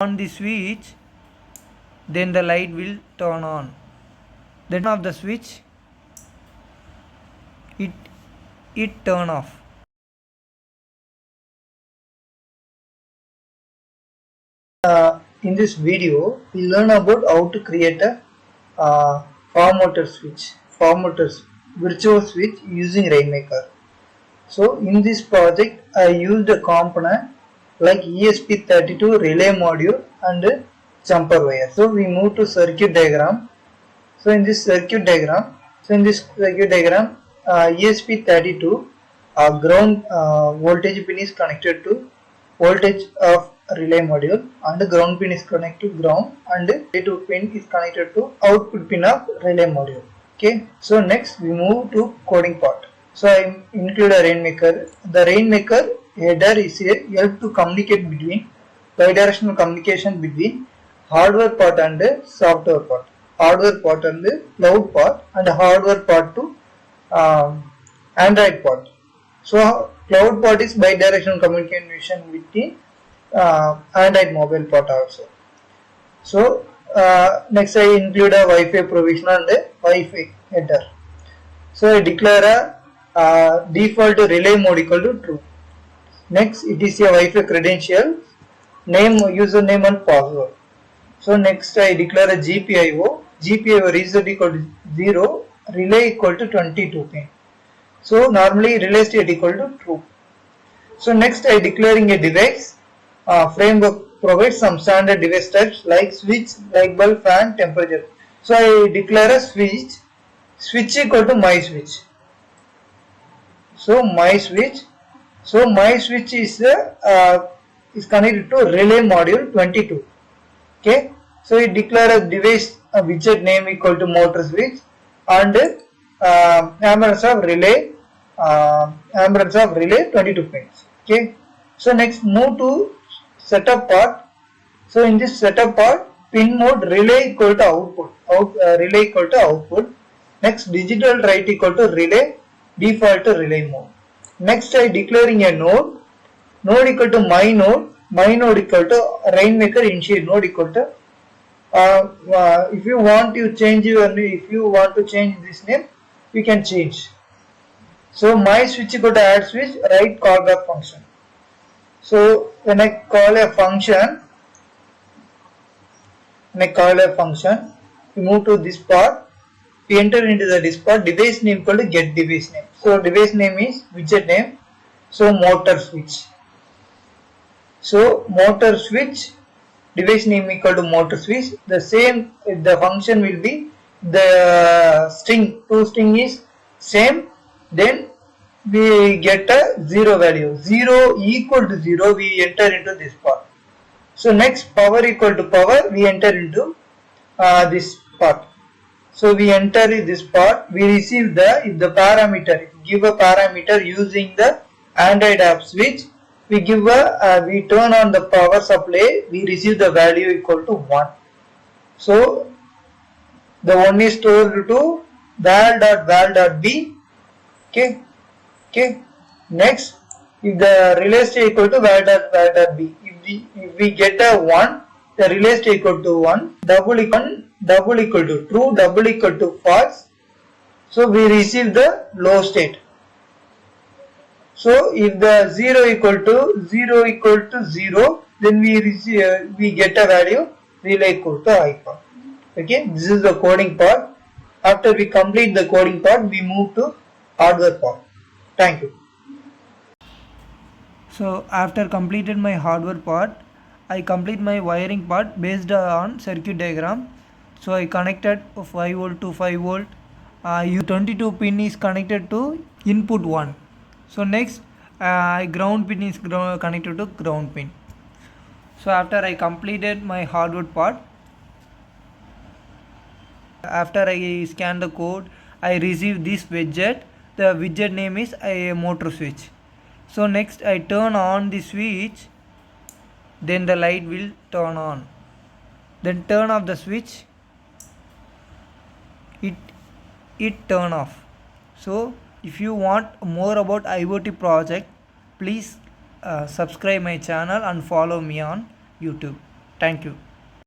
on the switch, then the light will turn on. Then off the switch, it turn off. In this video, we learn about how to create a farm motor virtual switch using RainMaker. So in this project, I used a component like ESP-32 relay module and jumper wire. So we move to circuit diagram. So in this circuit diagram, ESP-32 ground voltage pin is connected to voltage of relay module, and the ground pin is connected to ground, and A2 pin is connected to output pin of relay module. Okay, so next we move to coding part. So I include a RainMaker. The RainMaker header is a help to communicate between bidirectional communication between hardware part and software part. Hardware part and cloud part, and hardware part to Android part. So cloud part is bidirectional communication with the Android mobile part also. So next I include a Wi-Fi provision and a Wi-Fi header. So I declare a default relay mode equal to true. Next it is a Wi-Fi credential, name, username and password. So next I declare a GPIO. GPIO reset equal to 0, relay equal to 22 pin. So normally relay state equal to true. So next I declaring a device. Framework provides some standard device types like switch, light bulb, fan, temperature. So I declare a switch. Switch equal to my switch. So my switch. So my switch is connected to relay module 22. Okay. So we declare a device widget name equal to motor switch, and amperance of relay 22 pins. Okay. So next move to setup part. So in this setup part, pin mode relay equal to output. Relay equal to output. Next digital write equal to relay, default to relay mode. Next I declaring a node. Node equal to my node. My node equal to RainMaker initiate node equal to. If you want to change this name, you can change. So my switch equal to add switch, write callback function. So when I call a function, we move to this part. We enter into this part. Device name equal to get device name. So device name is widget name. So motor switch. So motor switch, device name equal to motor switch. The same, the function will be the string. To string is same. Then we get a 0 value. 0 equal to 0. We enter into this part. So next power equal to power. We enter into this part. So we enter this part. We receive if the parameter, give a parameter using the Android app switch. We give we turn on the power supply. We receive the value equal to 1. So the 1 is stored to val.val.b. Okay. Next, if the relay state equal to val.val.b, if we get a 1, the relay state equal to 1, double equal to true, double equal to false. So we receive the low state. So if the 0 equal to 0, then we get a value relay equal to high part. Okay, this is the coding part. After we complete the coding part, we move to hardware part. Thank you. So after completed my hardware part, I complete my wiring part based on circuit diagram. So I connected 5 volt to 5 volt. 22 pin is connected to input 1. So next ground pin is connected to ground pin. So after I completed my hardware part, after I scan the code, I receive this widget. The widget name is a motor switch. So next I turn on the switch, then the light will turn on. Then turn off the switch, it turn off. So if you want more about IoT project, please subscribe my channel and follow me on YouTube. Thank you.